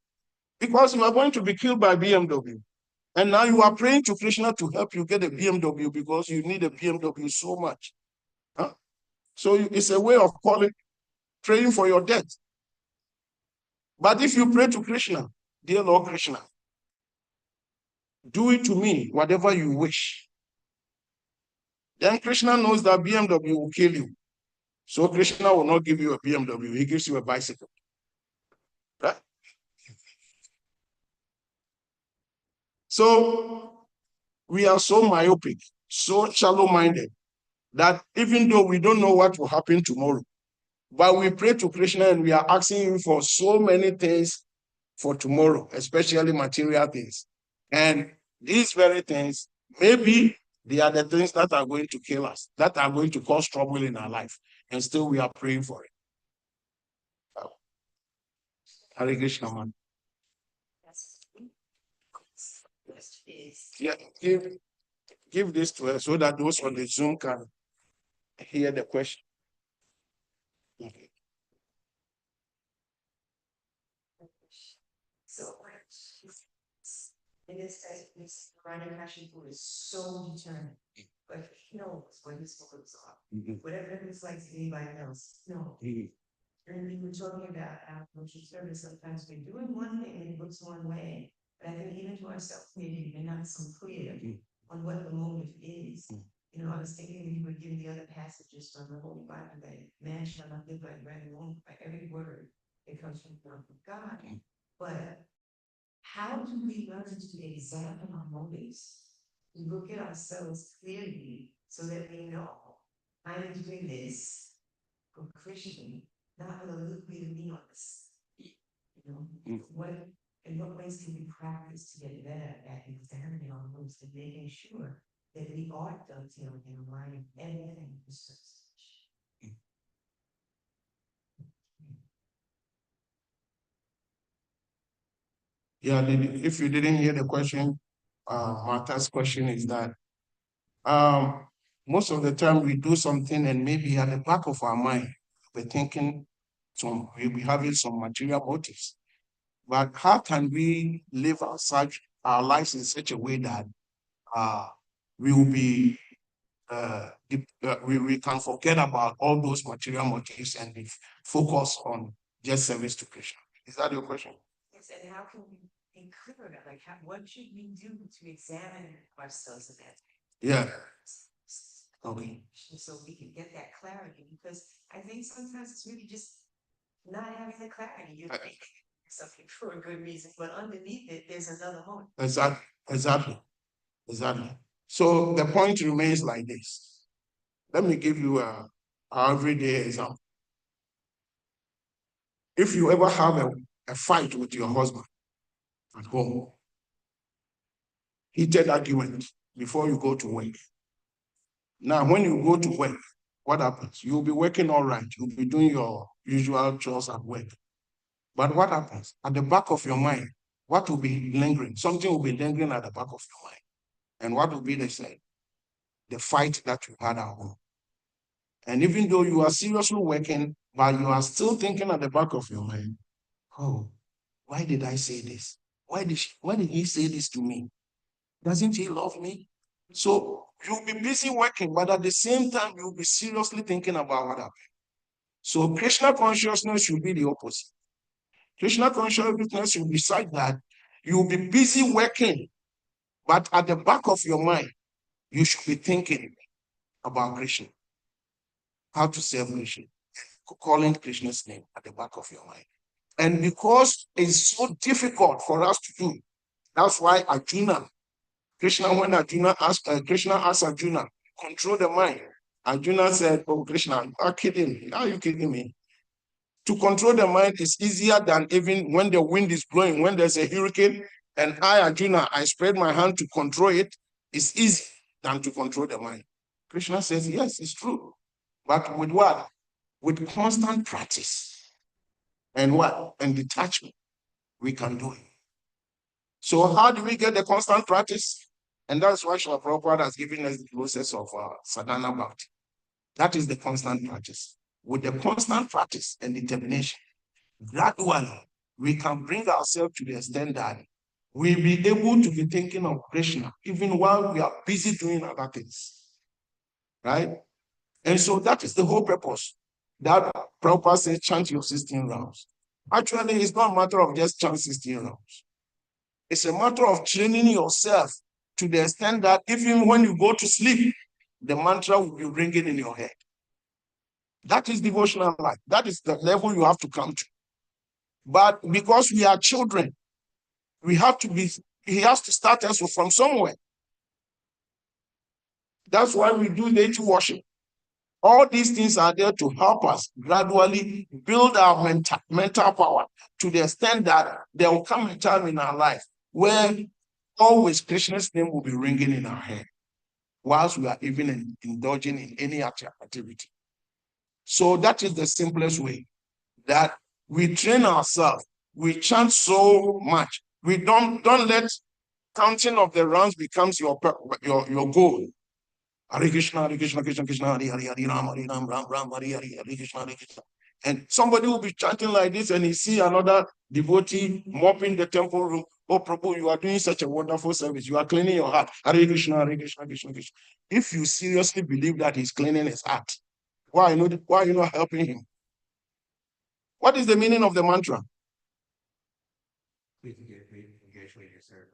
Speaker 1: Because you are going to be killed by BMW. And now you are praying to Krishna to help you get a BMW because you need a BMW so much. Huh? So it's a way of praying for your death. But if you pray to Krishna, dear Lord Krishna, do it to me, whatever you wish. Then Krishna knows that BMW will kill you. So Krishna will not give you a BMW, he gives you a bicycle. Right? So we are so myopic, so shallow-minded, that even though we don't know what will happen tomorrow, but we pray to Krishna and we are asking him for so many things for tomorrow, especially material things. And these very things, maybe they are the things that are going to kill us, that are going to cause trouble in our life. And still we are praying for it. Hare Krishna, man. Yeah, give this to us so that those on the Zoom can hear the question. Okay.
Speaker 6: So, in this case, this Rani Kashipu is so determined, but he knows what his focus are. Whatever it looks like to anybody else, no. And we were talking about approaching service. Sometimes we're doing one thing and it looks one way, but I think even to ourselves, maybe we're not so clear on what the motive is. You know, I was thinking we were giving the other passages from the Holy Bible that man shall not live by bread alone, by every word that comes from the mouth of God. But how do we learn to examine our motives? We look at ourselves clearly so that we know I'm doing this for Christian, not with a little bit of me on this. You know, what in what ways can we practice to get better at examining our motives and making sure that we are dovetailing and aligning everything with service?
Speaker 1: Yeah, if you didn't hear the question, Martha's question is that most of the time we do something and maybe at the back of our mind, we're thinking we'll be having some material motives. But how can we live our lives in such a way that we will be we can forget about all those material motives and be focused on just service to Krishna? Is that your question?
Speaker 6: Yes, and how can we be clear about what should we do to examine ourselves in that?
Speaker 1: Yeah. Okay.
Speaker 6: So we can get that clarity, because I think sometimes it's really just not having the clarity. You think something for a good reason, but underneath it, there's another motive.
Speaker 1: Exactly. So the point remains like this. Let me give you a everyday example. If you ever have a fight with your husband at home, heated argument before you go to work. Now, when you go to work, what happens? You'll be working all right. You'll be doing your usual chores at work. But what happens? At the back of your mind, what will be lingering? Something will be lingering at the back of your mind. And what will be the fight that you had at home? And even though you are seriously working, but you are still thinking at the back of your mind, oh, why did I say this? Why did he say this to me? Doesn't he love me? So you'll be busy working, but at the same time, you'll be seriously thinking about what happened. So Krishna consciousness should be the opposite. Krishna consciousness should decide that you'll be busy working, but at the back of your mind, you should be thinking about Krishna, how to serve Krishna, calling Krishna's name at the back of your mind. And because it's so difficult for us to do, that's why when Arjuna asked Arjuna, control the mind. Arjuna said, oh, Krishna, you are kidding me. Are you kidding me? To control the mind is easier than even when the wind is blowing, when there's a hurricane, and Arjuna, I spread my hand to control it. It's easy than to control the mind. Krishna says, yes, it's true. But with what? With constant practice. And what? And detachment, we can do it. So how do we get the constant practice? And that's why Srila Prabhupada has given us the process of sadhana bhakti. That is the constant practice. With the constant practice and determination, gradually, we can bring ourselves to the extent that we'll be able to be thinking of Krishna even while we are busy doing other things. Right? And so that is the whole purpose. That Prabhupada says, chant your 16 rounds. Actually, it's not a matter of just chant 16 rounds. It's a matter of training yourself to the extent that even when you go to sleep, the mantra will be ringing in your head. That is devotional life. That is the level you have to come to. But because we are children, we have to be, he has to start us from somewhere. That's why we do deity worship. All these things are there to help us gradually build our mental power to the extent that there will come a time in our life where always Krishna's name will be ringing in our head whilst we are even indulging in any activity. So that is the simplest way, that we train ourselves. We chant so much. We don't let counting of the rounds becomes your goal. Hare Krishna, Hare Krishna, Krishna Krishna, Hare Hare, Hare Ram, Ram Ram, Hare Hare, Hare Krishna, Hare Krishna. And somebody will be chanting like this, and he see another devotee mopping the temple room. Oh, Prabhu, you are doing such a wonderful service. You are cleaning your heart. Hare Krishna, Hare Krishna, Krishna Krishna. If you seriously believe that he's cleaning his heart, why are you not helping him? What is the meaning of the mantra?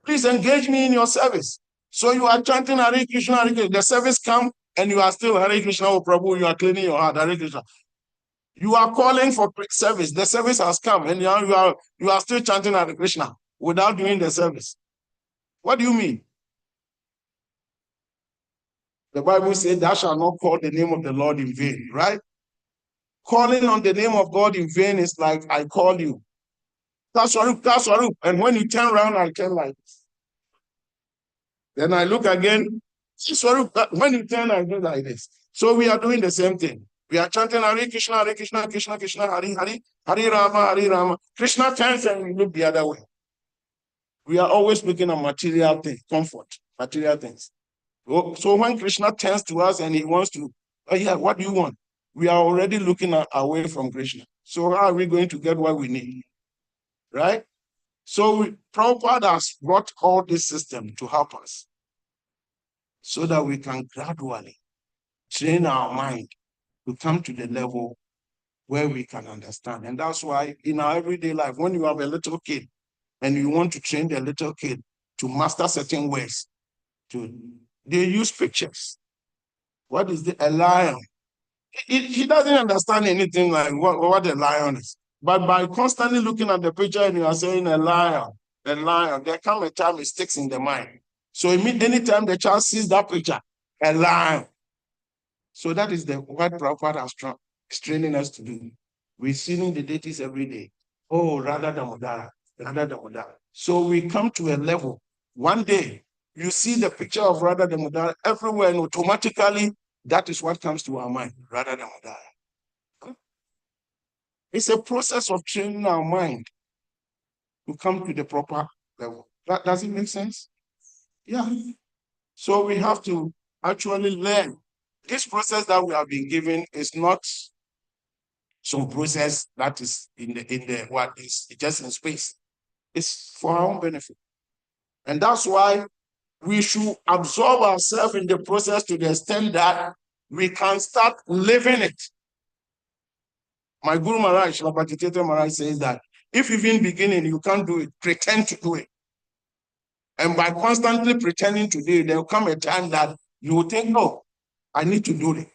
Speaker 1: Please engage me in your service. So you are chanting Hare Krishna, Hare Krishna. The service comes and you are still Hare Krishna, oh Prabhu, you are cleaning your heart, Hare Krishna. You are calling for service. The service has come and you are still chanting Hare Krishna without doing the service. What do you mean? The Bible says, thou shalt not call the name of the Lord in vain, right? Calling on the name of God in vain is like, I call you. Taswarup. And when you turn around, I turn like this. Then I look again. When you turn, I do like this. So we are doing the same thing. We are chanting Hare Krishna, Hare Krishna, Krishna Krishna, Hare Hare, Hare Rama, Hare Rama. Krishna turns and we look the other way. We are always looking at material things, comfort, material things. So when Krishna turns to us and he wants to, oh yeah, what do you want? We are already looking away from Krishna. So how are we going to get what we need? Right? So Prabhupada has brought all this system to help us so that we can gradually train our mind to come to the level where we can understand. And that's why in our everyday life, when you have a little kid and you want to train the little kid to master certain words, they use pictures. What is a lion? He doesn't understand anything like what a lion is. But by constantly looking at the picture and you are saying a lion, there comes a time it sticks in the mind. So anytime the child sees that picture, a lion. So that is what Prabhupada is training us to do. We're seeing the deities every day. Oh, Radha Damodara. So we come to a level. One day, you see the picture of Radha Damodara everywhere, and automatically, that is what comes to our mind, Radha Damodara. It's a process of training our mind to come to the proper level. Does it make sense? Yeah. So we have to actually learn. This process that we have been given is not some process that is in the what is just in space. It's for our own benefit. And that's why we should absorb ourselves in the process to the extent that we can start living it. My Guru Maharaj, Srila Maharaj says that if even beginning you can't do it, pretend to do it. And by constantly pretending to do it, there will come a time that you will think, no, I need to do it.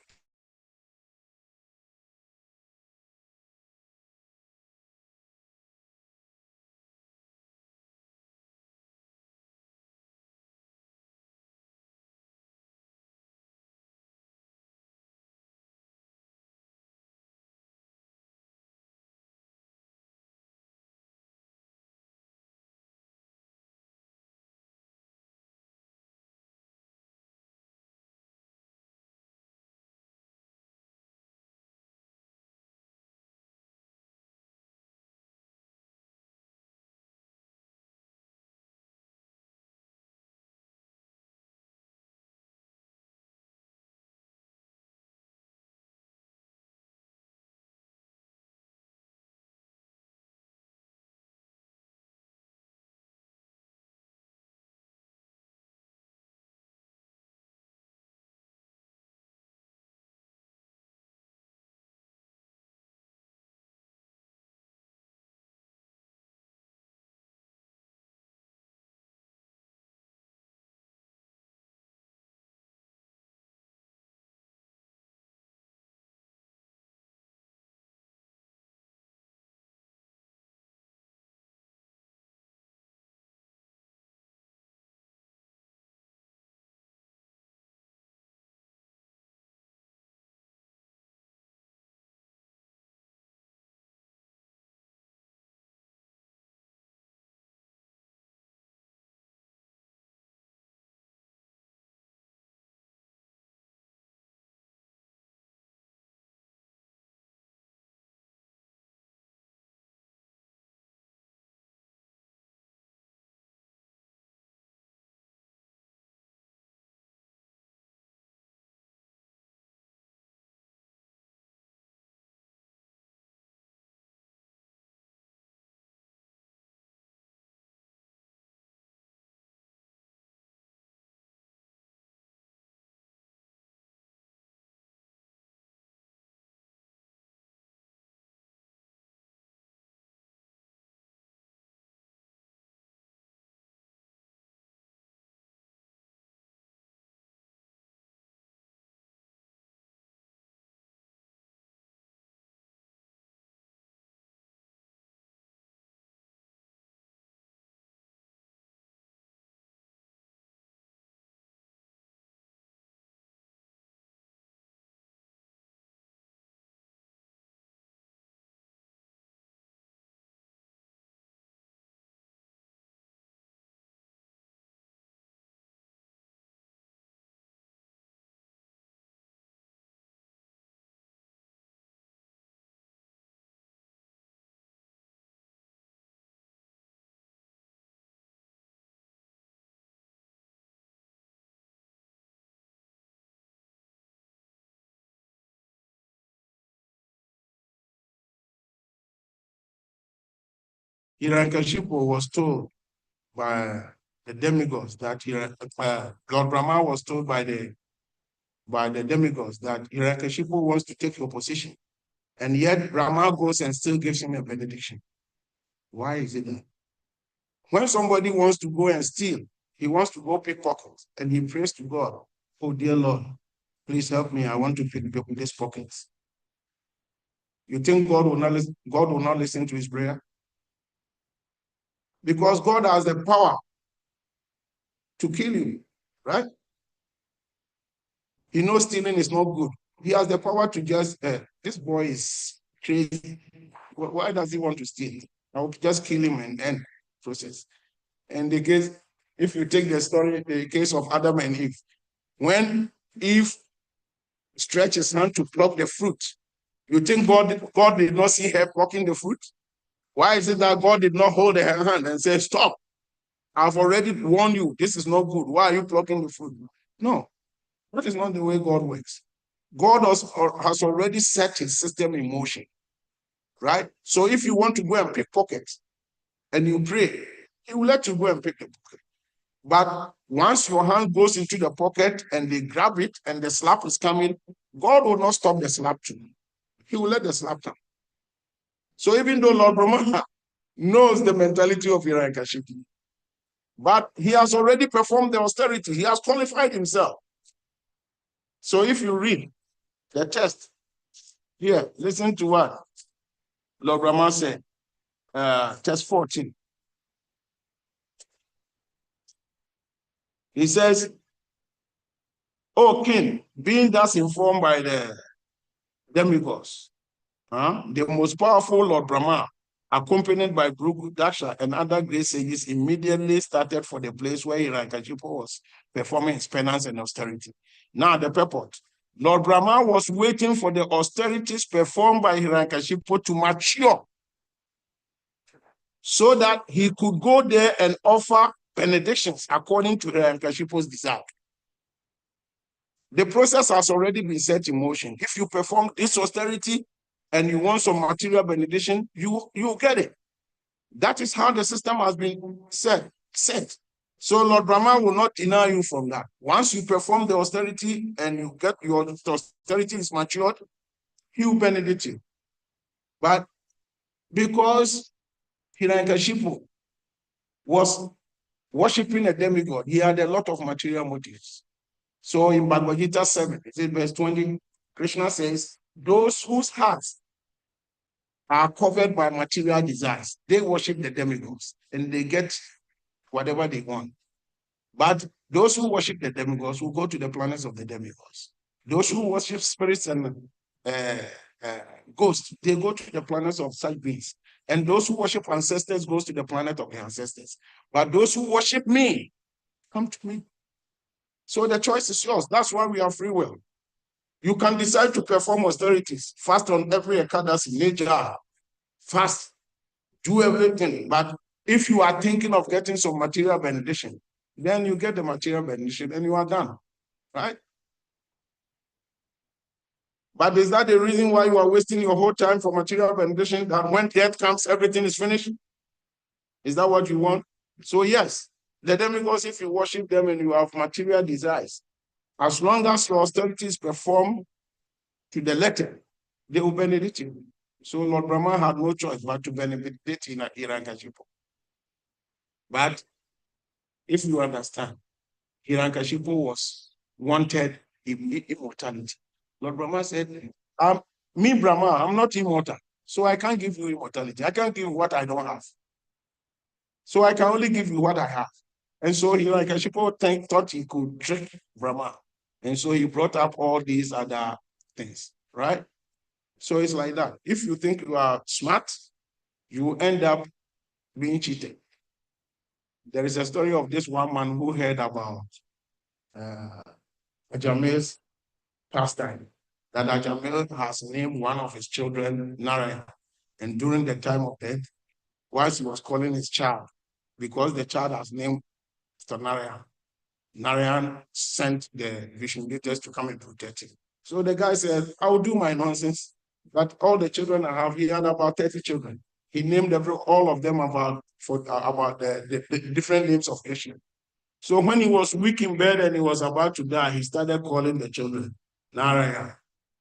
Speaker 1: Hiranyakashipu was told by the demigods that Lord Brahma was told by the demigods that Hiranyakashipu wants to take your position. And yet Brahma goes and still gives him a benediction. Why is it that? When somebody wants to go and steal, he wants to go pickpocket, and he prays to God, oh dear Lord, please help me, I want to pick this pocket. You think God will not listen to his prayer? Because God has the power to kill you, right? He knows stealing is not good. He has the power to just, this boy is crazy. Why does he want to steal? I will just kill him and end process. And the case, if you take the story, the case of Adam and Eve, when Eve stretched his hand to pluck the fruit, you think God did not see her plucking the fruit? Why is it that God did not hold her hand and say, stop, I've already warned you, this is not good. Why are you plucking the fruit? No, that is not the way God works. God has already set his system in motion, right? So if you want to go and pick pockets and you pray, he will let you go and pick the pocket. But once your hand goes into the pocket and they grab it and the slap is coming, God will not stop the slap too. He will let the slap come. So even though Lord Brahma knows the mentality of Hiranyakashipu, but he has already performed the austerity. He has qualified himself. So if you read the text here, listen to what Lord Brahma said, text 14. He says, O king, being thus informed by the demigods, the most powerful Lord Brahma, accompanied by Bhrigu Daksha and other great sages, immediately started for the place where Hiranyakashipu was performing his penance and austerity. Now the purport. Lord Brahma was waiting for the austerities performed by Hiranyakashipu to mature so that he could go there and offer benedictions according to Hiranyakashipu's desire. The process has already been set in motion. If you perform this austerity and you want some material benediction, you get it. That is how the system has been set. So Lord Brahma will not deny you from that. Once you perform the austerity and you get your austerity is matured, he will benedict you. But because Hiranyakashipu was worshiping a demigod, he had a lot of material motives. So in Bhagavad Gita 7, verse 20, Krishna says, those whose hearts are covered by material desires, they worship the demigods and they get whatever they want. But those who worship the demigods will go to the planets of the demigods. Those who worship spirits and ghosts, they go to the planets of such beings. And those who worship ancestors goes to the planet of the ancestors. But those who worship me, come to me. So the choice is yours. That's why we have free will. You can decide to perform austerities, fast on every Ekadasi, nature, fast, do everything. But if you are thinking of getting some material benediction, then you get the material benediction and you are done, right? But is that the reason why you are wasting your whole time for material benediction, that when death comes, everything is finished? Is that what you want? So yes, the demigods, if you worship them and you have material desires, as long as your austerity is performed to the letter, they will benedict you. So Lord Brahma had no choice but to benedict Hiranyakashipu. But if you understand, Hiranyakashipu was wanted immortality. Lord Brahma said, me Brahma, I'm not immortal, so I can't give you immortality. I can't give what I don't have. So I can only give you what I have. And so Hiranyakashipu thought he could trick Brahma. And so he brought up all these other things, right? So it's like that. If you think you are smart, you end up being cheated. There is a story of this one man who heard about Ajamil's pastime, that Ajamil has named one of his children Narayan. And during the time of death, whilst he was calling his child, because the child has named Mr. Narayan, Narayan sent the vision gators to come and protect him. So the guy said, I will do my nonsense, but all the children I have, he had about 30 children. He named all of them about the different names of Krishna. So when he was weak in bed and he was about to die, he started calling the children Narayana,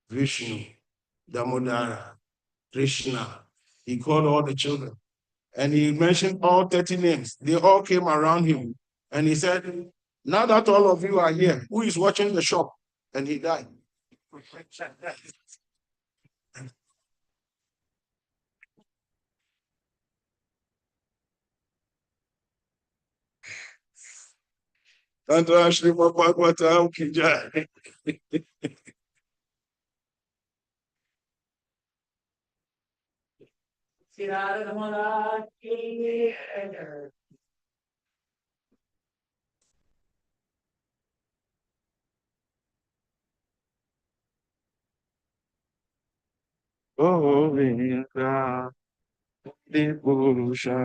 Speaker 1: Vishnu, Damodara, Krishna. He called all the children. And he mentioned all 30 names. They all came around him. And he said, now that all of you are here, who is watching the shop? And he died. Tantra Srimad Bhagavatam ki jai. Govinda, the Purusha.